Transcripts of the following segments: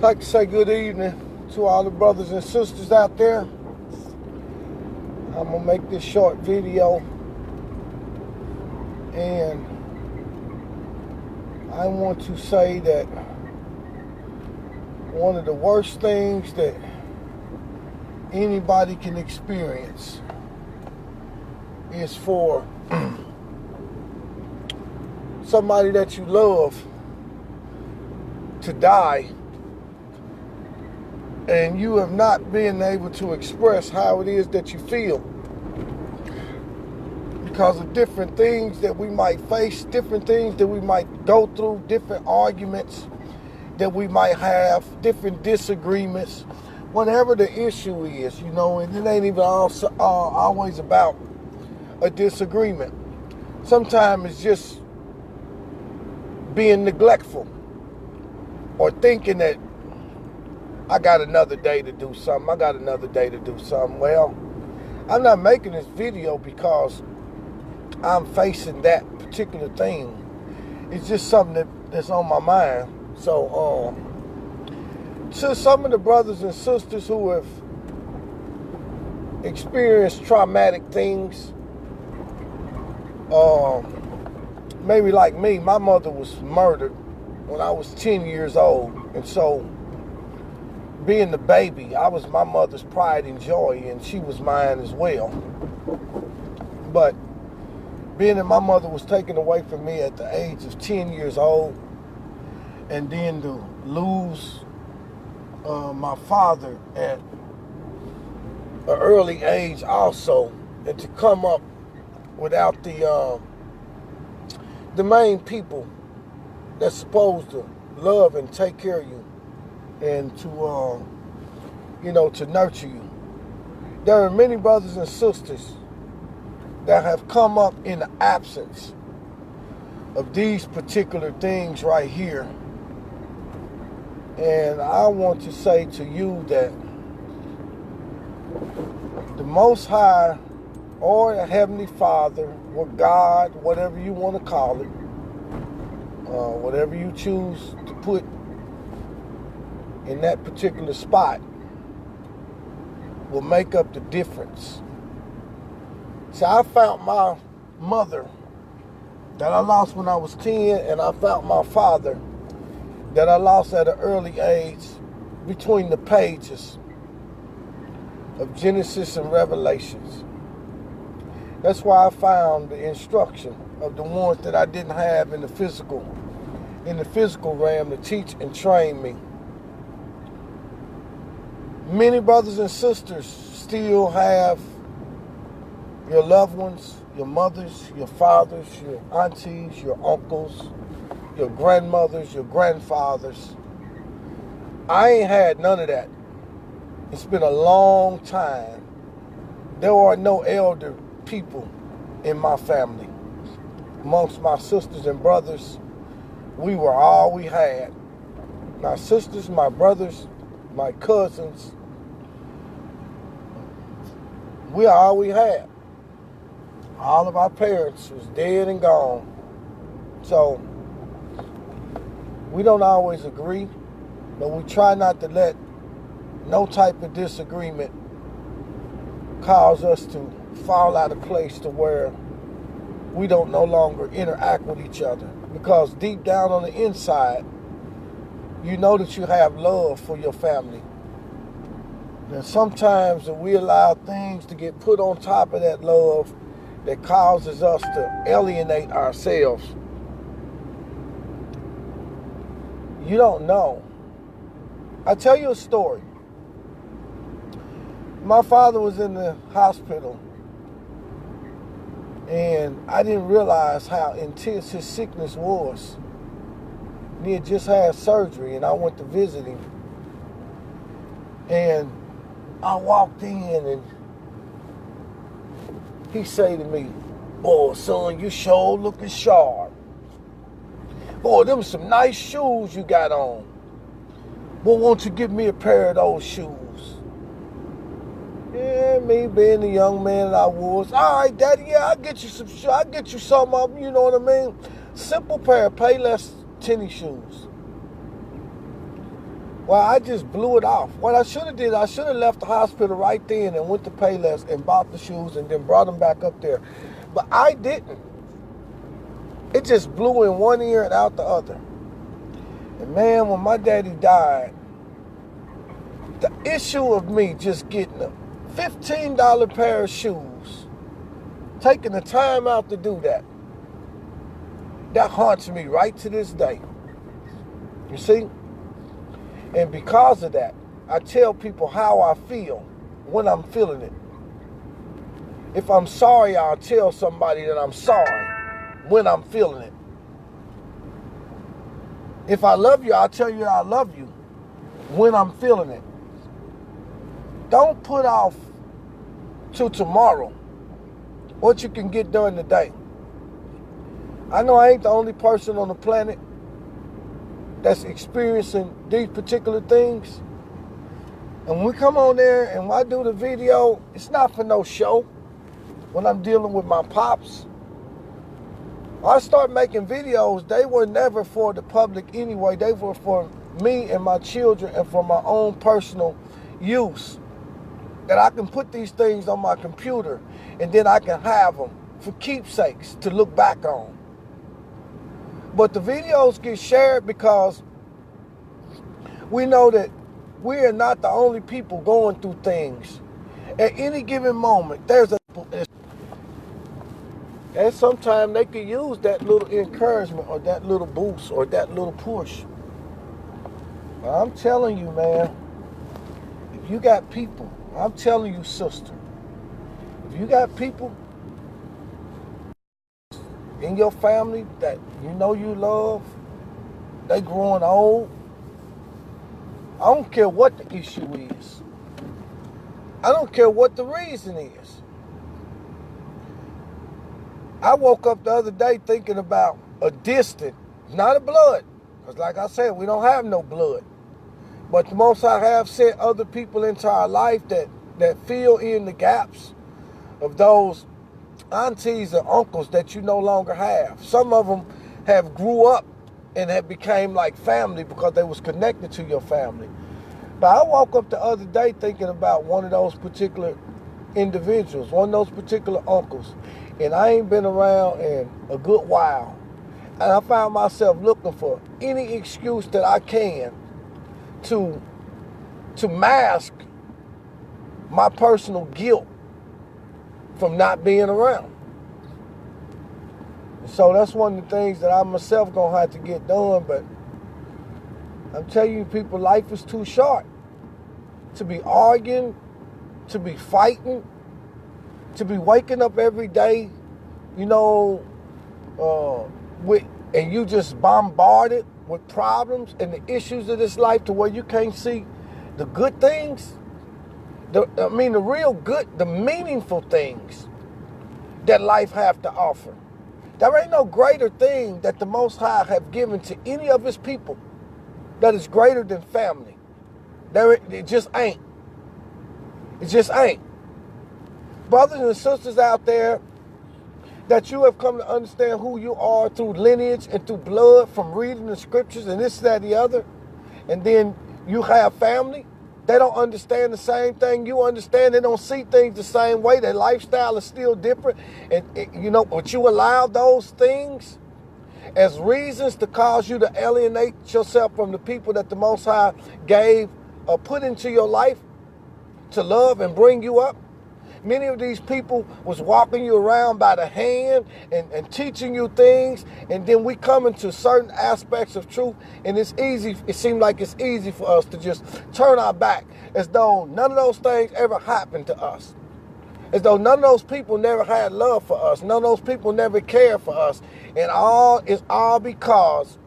I'd like to say good evening to all the brothers and sisters out there. I'm going to make this short video, and I want to say that one of the worst things that anybody can experience is for somebody that you love to die, and you have not been able to express how it is that you feel because of different things that we might face, different things that we might go through, different arguments that we might have, different disagreements, whatever the issue is, and it ain't even always about a disagreement. Sometimes it's just being neglectful or thinking that I got another day to do something. Well, I'm not making this video because I'm facing that particular thing. It's just something that's on my mind. So, to some of the brothers and sisters who have experienced traumatic things, maybe like me, my mother was murdered when I was 10 years old. And so, being the baby, I was my mother's pride and joy, and she was mine as well. But being that my mother was taken away from me at the age of 10 years old, and then to lose my father at an early age also, and to come up without the main people that's supposed to love and take care of you and to to nurture you. There are many brothers and sisters that have come up in the absence of these particular things right here. And I want to say to you that the Most High, or the Heavenly Father, or God, whatever you want to call it, whatever you choose to put in that particular spot, will make up the difference. So I found my mother that I lost when I was 10, and I found my father that I lost at an early age between the pages of Genesis and Revelations. That's why I found the instruction of the ones that I didn't have in the physical realm to teach and train me. Many brothers and sisters still have your loved ones, your mothers, your fathers, your aunties, your uncles, your grandmothers, your grandfathers. I ain't had none of that. It's been a long time. There are no elder people in my family. Amongst my sisters and brothers, we were all we had. My sisters, my brothers, my cousins, we are all we had. All of our parents was dead and gone. So, we don't always agree, but we try not to let no type of disagreement cause us to fall out of place to where we don't no longer interact with each other. Because deep down on the inside, you know that you have love for your family. And sometimes we allow things to get put on top of that love that causes us to alienate ourselves. You don't know. I'll tell you a story. My father was in the hospital, and I didn't realize how intense his sickness was. He had just had surgery, and I went to visit him. And I walked in, and he said to me, "Boy, son, you sure looking sharp. Boy, them some nice shoes you got on. Boy, won't you give me a pair of those shoes?" Yeah, me being the young man that I was, all right, Daddy, yeah, I'll get you some shoes. I'll get you some of them, you know what I mean? Simple pair, pay less tennis shoes. Well, I just blew it off. What I should have did, I should have left the hospital right then and went to Payless and bought the shoes and then brought them back up there. But I didn't. It just blew in one ear and out the other. And man, when my daddy died, the issue of me just getting a $15 pair of shoes, taking the time out to do that, that haunts me right to this day. You see? And because of that, I tell people how I feel when I'm feeling it. If I'm sorry, I'll tell somebody that I'm sorry when I'm feeling it. If I love you, I'll tell you I love you when I'm feeling it. Don't put off till tomorrow what you can get done today. I know I ain't the only person on the planet that's experiencing these particular things. And when we come on there and I do the video, it's not for no show. When I'm dealing with my pops, I start making videos, they were never for the public anyway. They were for me and my children and for my own personal use. That I can put these things on my computer and then I can have them for keepsakes to look back on. But the videos get shared because we know that we are not the only people going through things. At any given moment, and sometimes they could use that little encouragement or that little boost or that little push. But I'm telling you, man, if you got people, I'm telling you, sister, if you got people in your family that you know you love, they growing old, I don't care what the issue is. I don't care what the reason is. I woke up the other day thinking about a distant, not a blood, because like I said, we don't have no blood. But the Most High have sent other people into our life that fill in the gaps of those aunties and uncles that you no longer have. Some of them have grew up and have became like family because they was connected to your family. But I woke up the other day thinking about one of those particular individuals, one of those particular uncles. And I ain't been around in a good while. And I found myself looking for any excuse that I can to mask my personal guilt from not being around. So that's one of the things that I myself gonna have to get done. But I'm telling you, people, life is too short to be arguing, to be fighting, to be waking up every day, you know, and you just bombarded with problems and the issues of this life to where you can't see the good things. The real good, the meaningful things that life have to offer. There ain't no greater thing that the Most High have given to any of his people that is greater than family. It just ain't. It just ain't. Brothers and sisters out there that you have come to understand who you are through lineage and through blood from reading the scriptures and this, that, the other, and then you have family. They don't understand the same thing you understand. They don't see things the same way. Their lifestyle is still different. But you allow those things as reasons to cause you to alienate yourself from the people that the Most High gave or put into your life to love and bring you up. Many of these people was walking you around by the hand and teaching you things, and then we come into certain aspects of truth, and it's easy. It seems like it's easy for us to just turn our back as though none of those things ever happened to us, as though none of those people never had love for us, none of those people never cared for us, and it's all because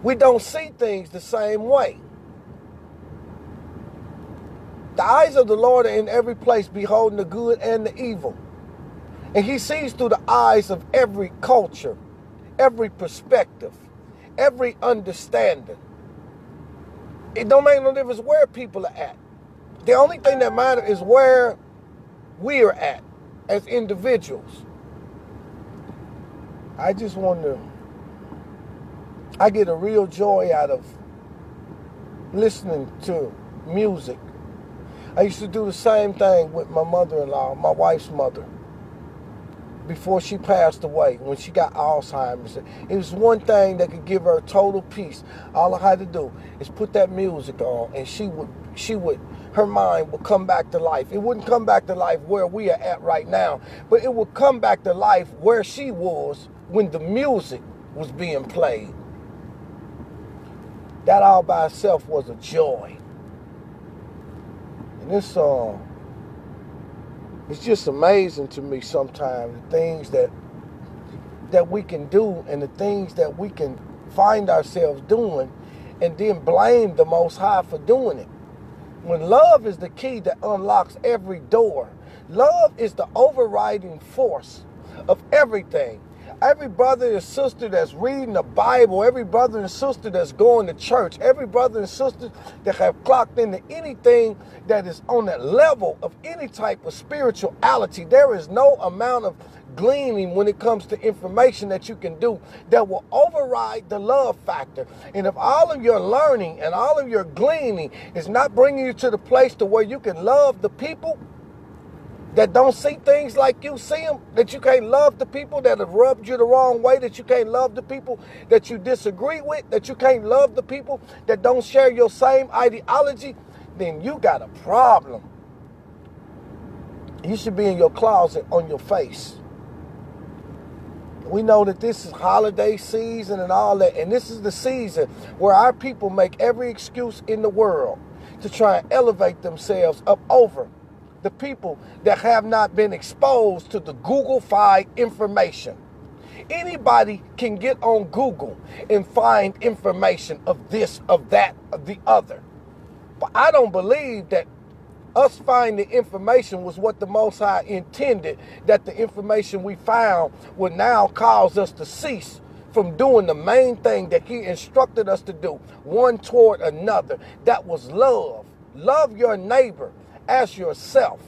we don't see things the same way. The eyes of the Lord are in every place, beholding the good and the evil. And he sees through the eyes of every culture, every perspective, every understanding. It don't make no difference where people are at. The only thing that matters is where we're at as individuals. I just I get a real joy out of listening to music. I used to do the same thing with my mother-in-law, my wife's mother, before she passed away, when she got Alzheimer's. It was one thing that could give her total peace. All I had to do is put that music on, and her mind would come back to life. It wouldn't come back to life where we are at right now, but it would come back to life where she was when the music was being played. That all by itself was a joy. And this song, it's just amazing to me sometimes, the things that we can do and the things that we can find ourselves doing and then blame the Most High for doing it. When love is the key that unlocks every door, love is the overriding force of everything. Every brother and sister that's reading the Bible, every brother and sister that's going to church, every brother and sister that have clocked into anything that is on that level of any type of spirituality, there is no amount of gleaning when it comes to information that you can do that will override the love factor. And if all of your learning and all of your gleaning is not bringing you to the place to where you can love the people that don't see things like you see them, that you can't love the people that have rubbed you the wrong way, that you can't love the people that you disagree with, that you can't love the people that don't share your same ideology, then you got a problem. You should be in your closet on your face. We know that this is holiday season and all that, and this is the season where our people make every excuse in the world to try and elevate themselves up over the people that have not been exposed to the Google-fied information. Anybody can get on Google and find information of this, of that, of the other. But I don't believe that us finding information was what the Most High intended, that the information we found would now cause us to cease from doing the main thing that He instructed us to do, one toward another. That was love. Love your neighbor as yourself.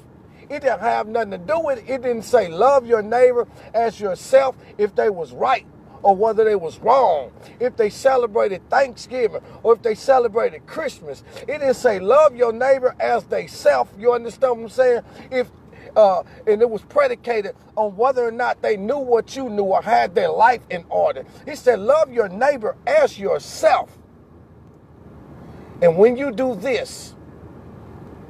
It didn't have nothing to do with it. It didn't say love your neighbor as yourself if they was right or whether they was wrong, if they celebrated Thanksgiving or if they celebrated Christmas. It didn't say love your neighbor as they self. You understand what I'm saying? And it was predicated on whether or not they knew what you knew or had their life in order. He said love your neighbor as yourself. And when you do this,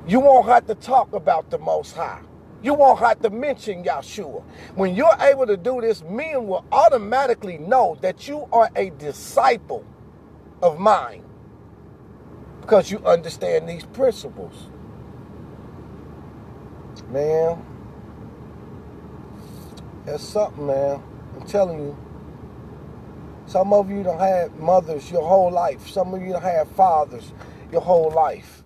you won't have to talk about the Most High. You won't have to mention Yahshua. When you're able to do this, men will automatically know that you are a disciple of mine because you understand these principles. Man, that's something, man. I'm telling you. Some of you don't have mothers your whole life. Some of you don't have fathers your whole life.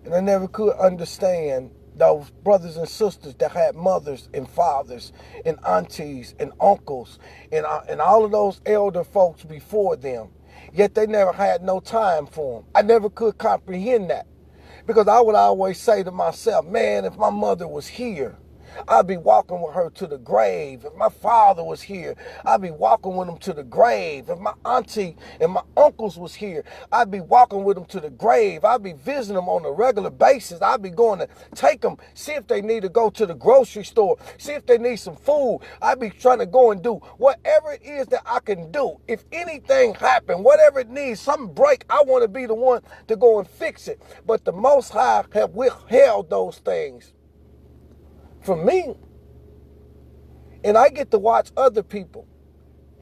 And I never could understand those brothers and sisters that had mothers and fathers and aunties and uncles and all of those elder folks before them. Yet they never had no time for them. I never could comprehend that. Because I would always say to myself, man, if my mother was here, I'd be walking with her to the grave. If my father was here, I'd be walking with him to the grave. If my auntie and my uncles was here, I'd be walking with them to the grave. I'd be visiting them on a regular basis. I'd be going to take them, see if they need to go to the grocery store, see if they need some food. I'd be trying to go and do whatever it is that I can do. If anything happened, whatever it needs, something break, I want to be the one to go and fix it. But the Most High have withheld those things from me. And I get to watch other people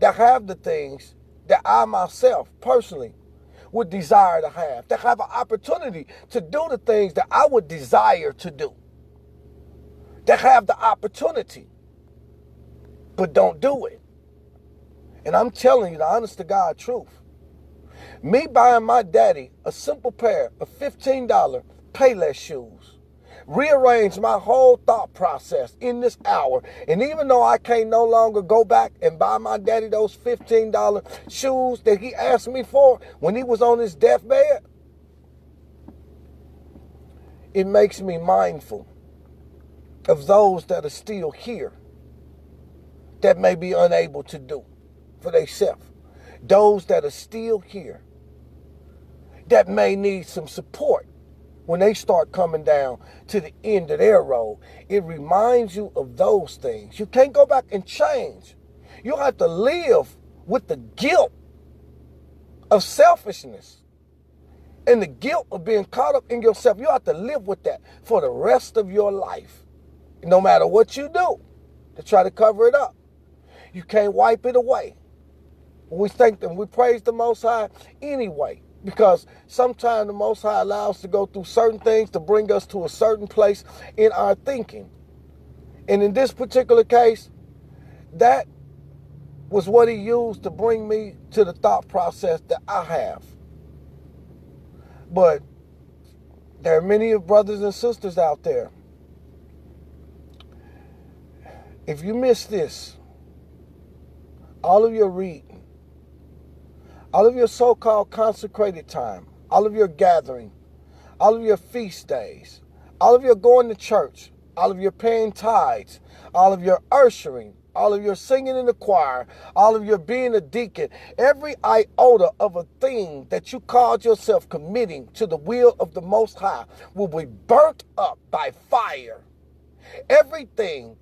that have the things that I myself personally would desire to have, that have an opportunity to do the things that I would desire to do, that have the opportunity but don't do it. And I'm telling you the honest to God truth. Me buying my daddy a simple pair of $15 Payless shoes rearrange my whole thought process in this hour. And even though I can't no longer go back and buy my daddy those $15 shoes that he asked me for when he was on his deathbed, it makes me mindful of those that are still here that may be unable to do for themselves. Those that are still here that may need some support when they start coming down to the end of their road. It reminds you of those things. You can't go back and change. You have to live with the guilt of selfishness and the guilt of being caught up in yourself. You have to live with that for the rest of your life, no matter what you do to try to cover it up. You can't wipe it away. We thank them. We praise the Most High anyway, because sometimes the Most High allows us to go through certain things to bring us to a certain place in our thinking. And in this particular case, that was what he used to bring me to the thought process that I have. But there are many brothers and sisters out there. If you miss this, all of your reading, all of your so-called consecrated time, all of your gathering, all of your feast days, all of your going to church, all of your paying tithes, all of your ushering, all of your singing in the choir, all of your being a deacon, every iota of a thing that you called yourself committing to the will of the Most High will be burnt up by fire. Everything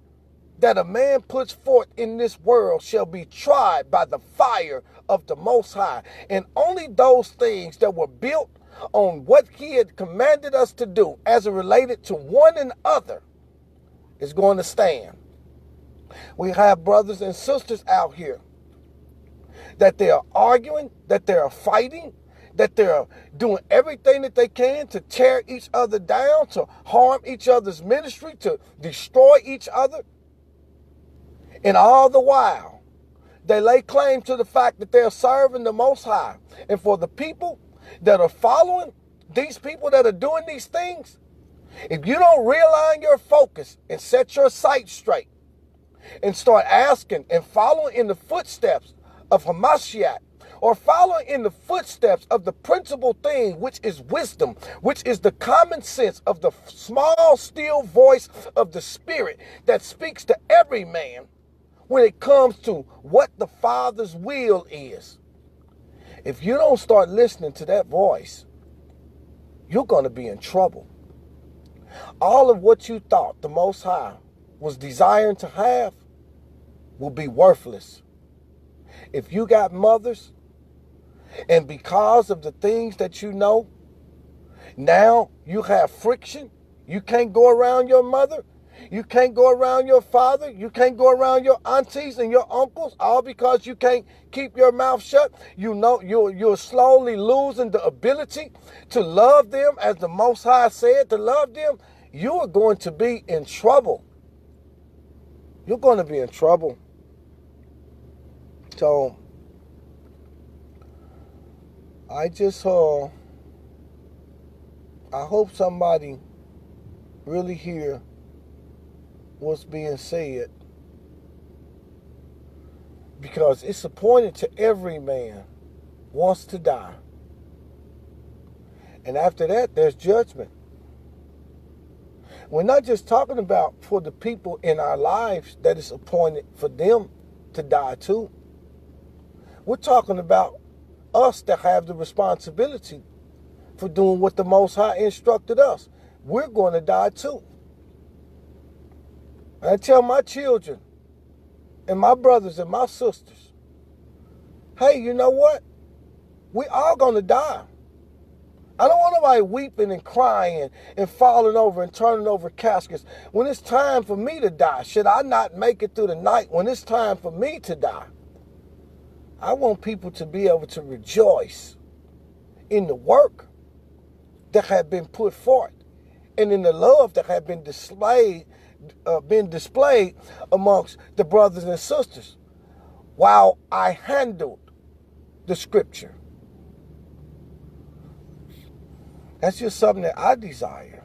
that a man puts forth in this world shall be tried by the fire of the Most High. And only those things that were built on what he had commanded us to do as it related to one another is going to stand. We have brothers and sisters out here that they are arguing, that they are fighting, that they are doing everything that they can to tear each other down, to harm each other's ministry, to destroy each other. And all the while, they lay claim to the fact that they're serving the Most High. And for the people that are following these people that are doing these things, if you don't realign your focus and set your sights straight and start asking and following in the footsteps of Hamashiach, or following in the footsteps of the principal thing, which is wisdom, which is the common sense of the small, still voice of the Spirit that speaks to every man when it comes to what the Father's will is. If you don't start listening to that voice, you're going to be in trouble. All of what you thought the Most High was desiring to have will be worthless. If you got mothers, and because of the things that you know, now you have friction, you can't go around your mother, you can't go around your father, you can't go around your aunties and your uncles, all because you can't keep your mouth shut. You know you're slowly losing the ability to love them as the Most High said to love them. You are going to be in trouble. You're going to be in trouble. So I hope somebody really hear what's being said, because it's appointed to every man wants to die. And after that, there's judgment. We're not just talking about for the people in our lives that it's appointed for them to die too. We're talking about us that have the responsibility for doing what the Most High instructed us. We're going to die too. And I tell my children and my brothers and my sisters, hey, you know what? We all going to die. I don't want nobody weeping and crying and falling over and turning over caskets. When it's time for me to die, should I not make it through the night when it's time for me to die? I want people to be able to rejoice in the work that had been put forth and in the love that had been displayed amongst the brothers and sisters while I handled the scripture. That's just something that I desire.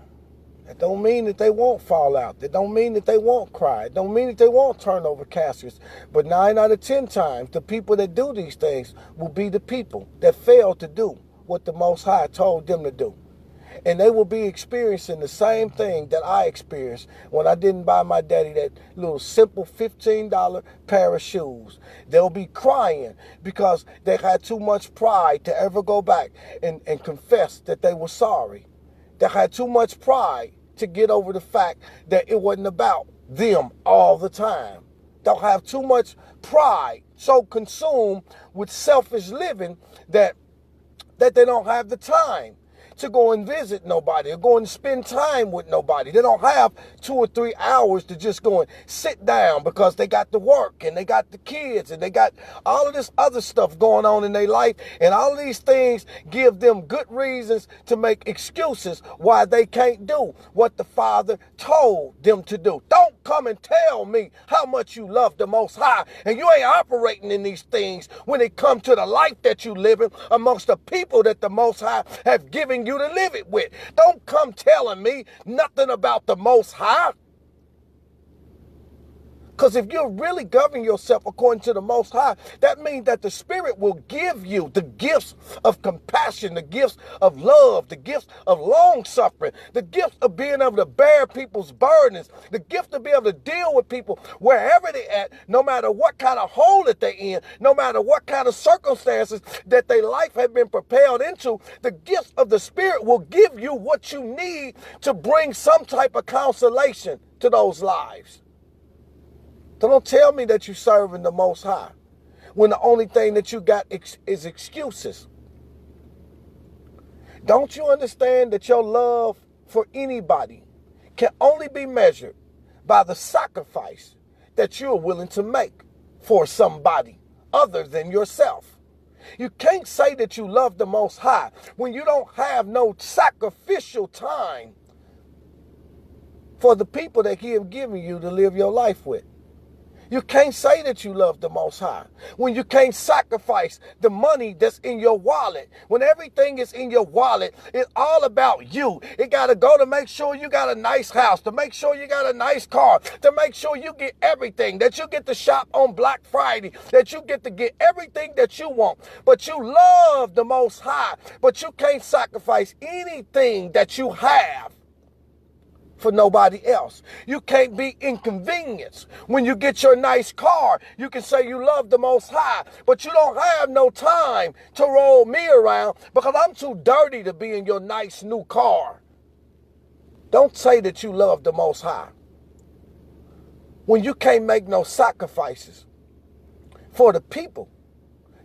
That don't mean that they won't fall out. That don't mean that they won't cry. It don't mean that they won't turn over caskets. But 9 out of 10 times, the people that do these things will be the people that fail to do what the Most High told them to do. And they will be experiencing the same thing that I experienced when I didn't buy my daddy that little simple $15 pair of shoes. They'll be crying because they had too much pride to ever go back and confess that they were sorry. They had too much pride to get over the fact that it wasn't about them all the time. They'll have too much pride, so consumed with selfish living that they don't have the time to go and visit nobody or go and spend time with nobody. They don't have 2 or 3 hours to just go and sit down because they got the work and they got the kids and they got all of this other stuff going on in their life. And all of these things give them good reasons to make excuses why they can't do what the Father told them to do. Don't come and tell me how much you love the Most High and you ain't operating in these things when it comes to the life that you live in amongst the people that the Most High have given you to live it with. Don't come telling me nothing about the Most High. Because if you really govern yourself according to the Most High, that means that the Spirit will give you the gifts of compassion, the gifts of love, the gifts of long suffering, the gift of being able to bear people's burdens, the gift of being able to deal with people wherever they're at, no matter what kind of hole that they're in, no matter what kind of circumstances that their life has been propelled into. The gift of the Spirit will give you what you need to bring some type of consolation to those lives. So don't tell me that you're serving the Most High when the only thing that you got is excuses. Don't you understand that your love for anybody can only be measured by the sacrifice that you're willing to make for somebody other than yourself? You can't say that you love the Most High when you don't have no sacrificial time for the people that He has given you to live your life with. You can't say that you love the Most High when you can't sacrifice the money that's in your wallet. When everything is in your wallet, it's all about you. It got to go to make sure you got a nice house, to make sure you got a nice car, to make sure you get everything, that you get to shop on Black Friday, that you get to get everything that you want. But you love the Most High, but you can't sacrifice anything that you have for nobody else. You can't be inconvenienced. When you get your nice car, you can say you love the Most High, but you don't have no time to roll me around because I'm too dirty to be in your nice new car. Don't say that you love the Most High when you can't make no sacrifices for the people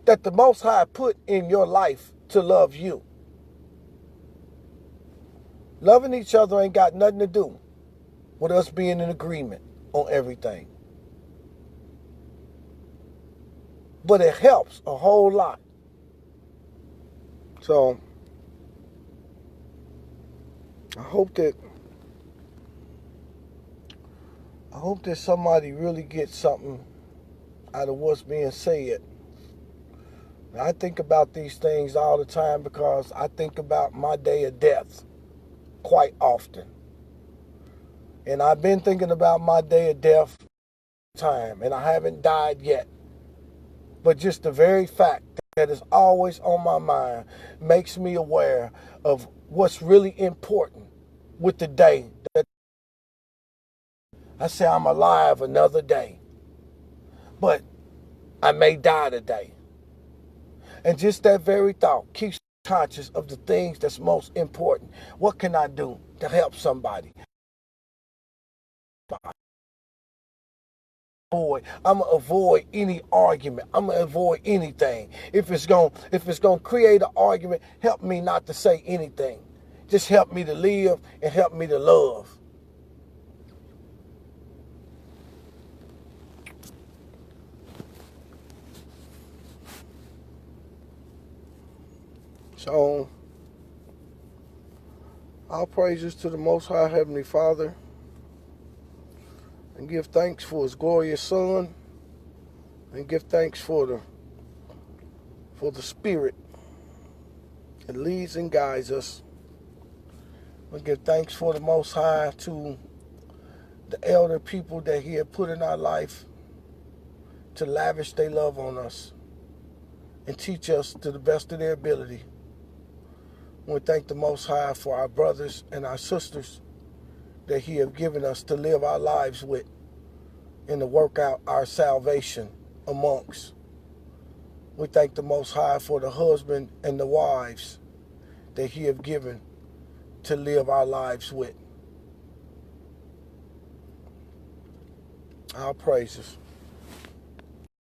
that the Most High put in your life to love you. Loving each other ain't got nothing to do with us being in agreement on everything. But it helps a whole lot. So, I hope that somebody really gets something out of what's being said. I think about these things all the time because I think about my day of death quite often. And I've been thinking about my day of death time, and I haven't died yet. But just the very fact that is always on my mind makes me aware of what's really important with the day. That I say I'm alive another day, but I may die today. And just that very thought keeps me conscious of the things that's most important. What can I do to help somebody? I'm gonna avoid any argument. I'm gonna avoid anything. If it's gonna create an argument, help me not to say anything. Just help me to live and help me to love. So, all praises to the Most High Heavenly Father, and give thanks for His glorious Son, and give thanks for the Spirit that leads and guides us. We give thanks for the Most High to the elder people that He had put in our life to lavish their love on us and teach us to the best of their ability We thank the Most High for our brothers and our sisters that He have given us to live our lives with and to work out our salvation amongst. We thank the Most High for the husband and the wives that He have given to live our lives with. Our praises.